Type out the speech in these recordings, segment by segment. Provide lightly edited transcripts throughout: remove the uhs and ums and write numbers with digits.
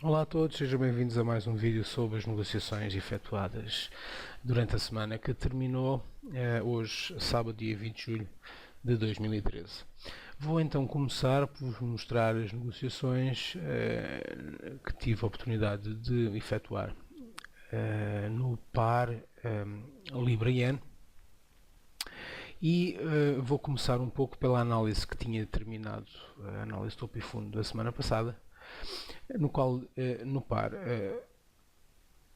Olá a todos, sejam bem-vindos a mais um vídeo sobre as negociações efetuadas durante a semana que terminou hoje, sábado, dia 20 de julho de 2013. Vou então começar por mostrar as negociações que tive a oportunidade de efetuar no par Libra-Yen. E vou começar um pouco pela análise que tinha terminado, a análise topo e fundo da semana passada, no qual, no par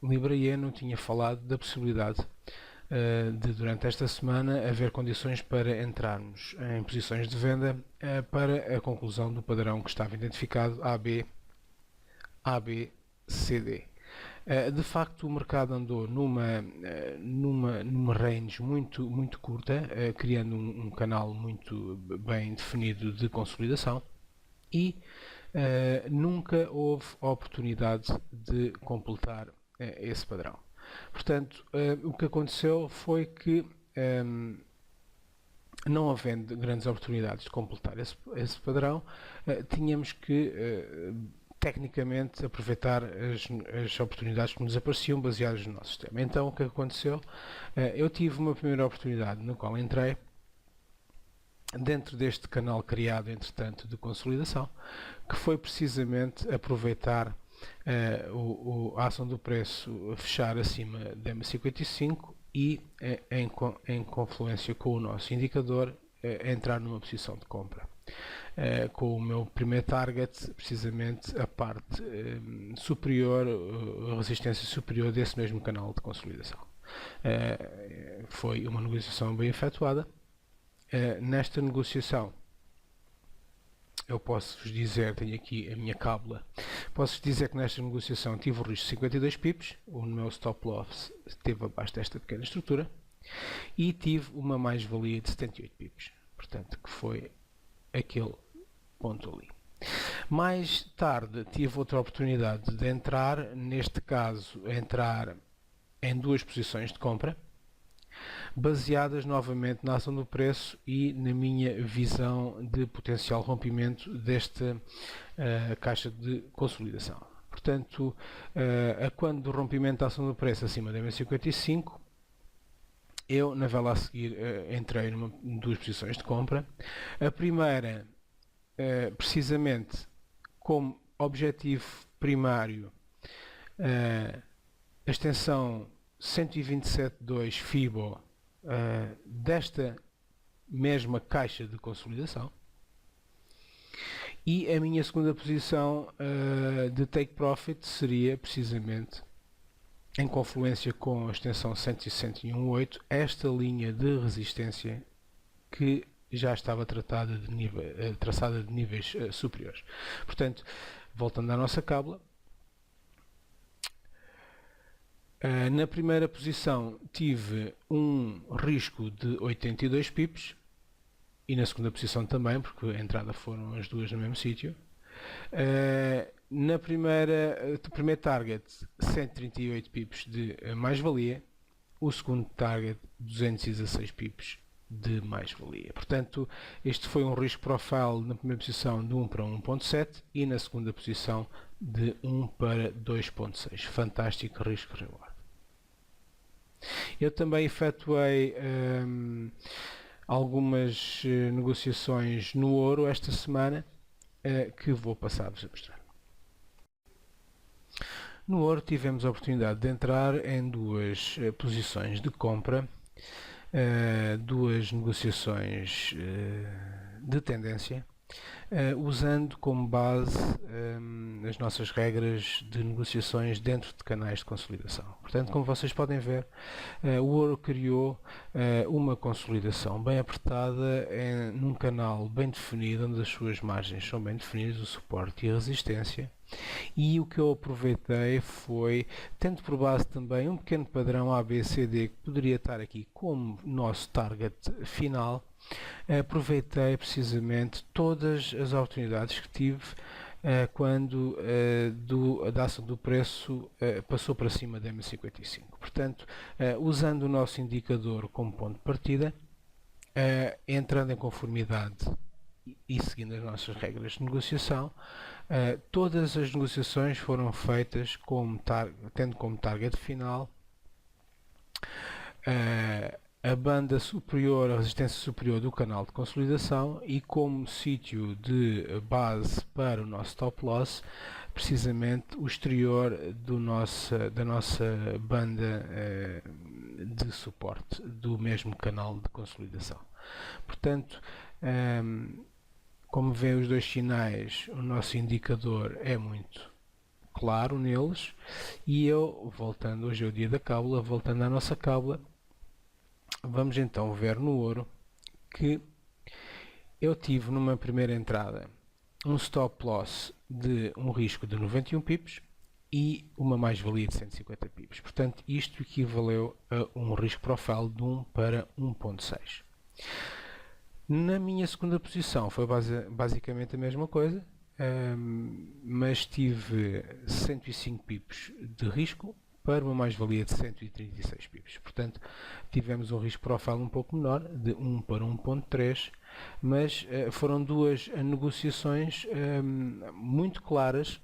Libra-Yen, eu tinha falado da possibilidade de, durante esta semana, haver condições para entrarmos em posições de venda para a conclusão do padrão que estava identificado AB, CD. De facto, o mercado andou numa range muito curta, criando um canal muito bem definido de consolidação e nunca houve oportunidade de completar esse padrão. Portanto, o que aconteceu foi que, não havendo grandes oportunidades de completar esse padrão, tínhamos que tecnicamente aproveitar as oportunidades que nos apareciam baseadas no nosso sistema. Então o que aconteceu? Eu tive uma primeira oportunidade no qual entrei dentro deste canal criado entretanto de consolidação, que foi precisamente aproveitar a ação do preço fechar acima da M55 e em confluência com o nosso indicador entrar numa posição de compra. Com o meu primeiro target, precisamente a parte superior, a resistência superior desse mesmo canal de consolidação. Foi uma negociação bem efetuada. Nesta negociação, eu posso-vos dizer, tenho aqui a minha cábula, posso-vos dizer que nesta negociação tive o risco de 52 pips, o meu stop loss esteve abaixo desta pequena estrutura, e tive uma mais-valia de 78 pips, portanto, que foi aquele ponto ali. Mais tarde tive outra oportunidade de entrar, neste caso, entrar em duas posições de compra, baseadas novamente na ação do preço e na minha visão de potencial rompimento desta caixa de consolidação. Portanto, a quando do rompimento da ação do preço acima da M55, eu, na vela a seguir, entrei em duas posições de compra. A primeira, precisamente, como objetivo primário, a extensão 127.2 FIBO desta mesma caixa de consolidação, e a minha segunda posição de take profit seria precisamente em confluência com a extensão 161.8, esta linha de resistência que já estava traçada de níveis superiores. Portanto, voltando à nossa cábula, na primeira posição tive um risco de 82 pips e na segunda posição também, porque a entrada foram as duas no mesmo sítio. Na primeiro target 138 pips de mais-valia, o segundo target 216 pips de mais-valia. Portanto, este foi um risco profile na primeira posição de 1 para 1.7 e na segunda posição de 1 para 2.6. Fantástico risco-reward. Eu também efetuei algumas negociações no ouro esta semana que vou passar-vos a mostrar. No ouro tivemos a oportunidade de entrar em duas posições de compra, duas negociações de tendência, usando como base as nossas regras de negociações dentro de canais de consolidação. Portanto, como vocês podem ver, o ouro criou uma consolidação bem apertada num canal bem definido, onde as suas margens são bem definidas, o suporte e a resistência. E o que eu aproveitei foi, tendo por base também um pequeno padrão ABCD que poderia estar aqui como nosso target final, aproveitei precisamente todas as oportunidades que tive quando da ação do preço passou para cima da M55. Portanto, usando o nosso indicador como ponto de partida, entrando em conformidade e seguindo as nossas regras de negociação, todas as negociações foram feitas tendo como target final a banda superior, a resistência superior do canal de consolidação, e como sítio de base para o nosso stop loss, precisamente o exterior da nossa banda de suporte do mesmo canal de consolidação. Portanto, como vê os dois sinais, o nosso indicador é muito claro neles, e voltando, hoje é o dia da cábula, voltando à nossa cábula, vamos então ver no ouro que eu tive numa primeira entrada um stop loss de um risco de 91 pips e uma mais-valia de 150 pips. Portanto, isto equivaleu a um risco profile de 1 para 1.6. Na minha segunda posição foi basicamente a mesma coisa, mas tive 105 pips de risco para uma mais-valia de 136 pips. Portanto, tivemos um risco profile um pouco menor, de 1 para 1.3, mas foram duas negociações muito claras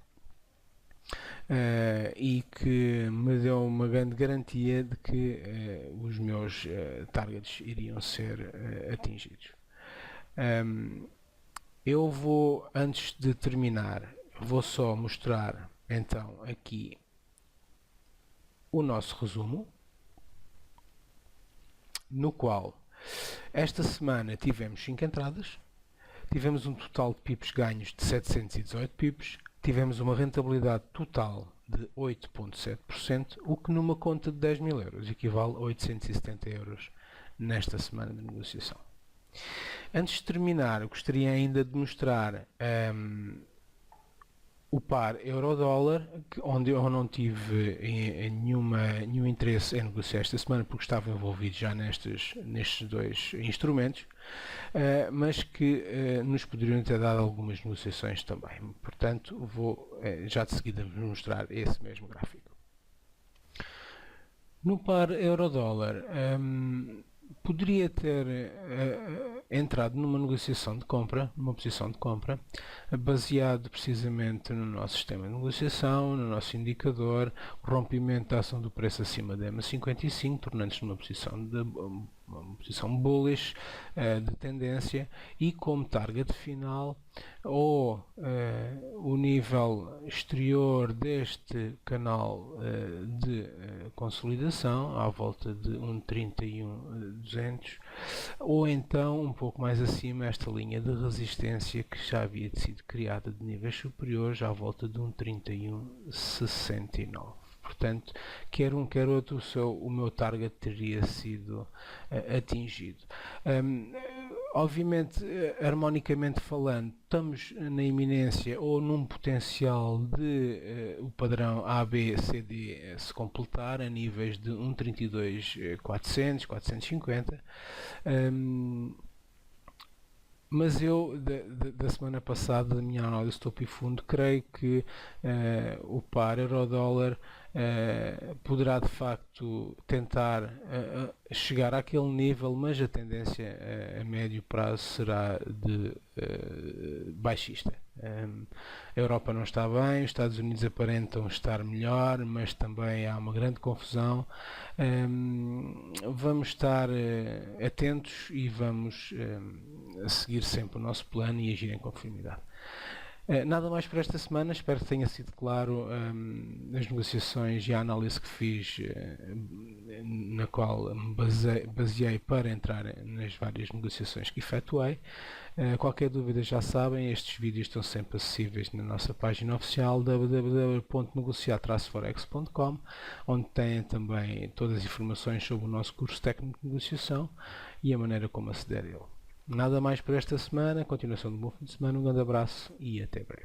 e que me deu uma grande garantia de que os meus targets iriam ser atingidos. Eu vou, antes de terminar, vou só mostrar então aqui o nosso resumo, no qual esta semana tivemos 5 entradas, tivemos um total de pips ganhos de 718 pips, tivemos uma rentabilidade total de 8.7%, o que numa conta de 10 mil euros equivale a 870 euros nesta semana de negociação. Antes de terminar, eu gostaria ainda de mostrar o par euro-dólar, onde eu não tive nenhum interesse em negociar esta semana, porque estava envolvido já nestes dois instrumentos, mas que nos poderiam ter dado algumas negociações também. Portanto, vou já de seguida vos mostrar esse mesmo gráfico. No par euro-dólar, poderia ter entrado numa negociação de compra, numa posição de compra, baseado precisamente no nosso sistema de negociação, no nosso indicador, o rompimento da ação do preço acima da EMA55, tornando-se numa uma posição bullish de tendência, e como target final ou o nível exterior deste canal de consolidação à volta de 1.31.200, ou então um pouco mais acima esta linha de resistência que já havia sido criada de níveis superiores à volta de 1.31.69. Portanto, quer um quer outro, o meu target teria sido atingido. Obviamente, harmonicamente falando, estamos na iminência ou num potencial de o padrão ABCD se completar a níveis de 1.32.400, 450. Mas eu, da semana passada, da minha análise topo e fundo, creio que o par euro-dólar poderá de facto tentar chegar àquele nível, mas a tendência a médio prazo será de baixista. A Europa não está bem, os Estados Unidos aparentam estar melhor, mas também há uma grande confusão. Vamos estar atentos e vamos seguir sempre o nosso plano e agir em conformidade. Nada mais por esta semana, espero que tenha sido claro as negociações e a análise que fiz, na qual me baseei para entrar nas várias negociações que efetuei. Qualquer dúvida já sabem, estes vídeos estão sempre acessíveis na nossa página oficial www.negociar-forex.com, onde têm também todas as informações sobre o nosso curso técnico de negociação e a maneira como aceder a ele. Nada mais por esta semana, continuação de um bom fim de semana, um grande abraço e até breve.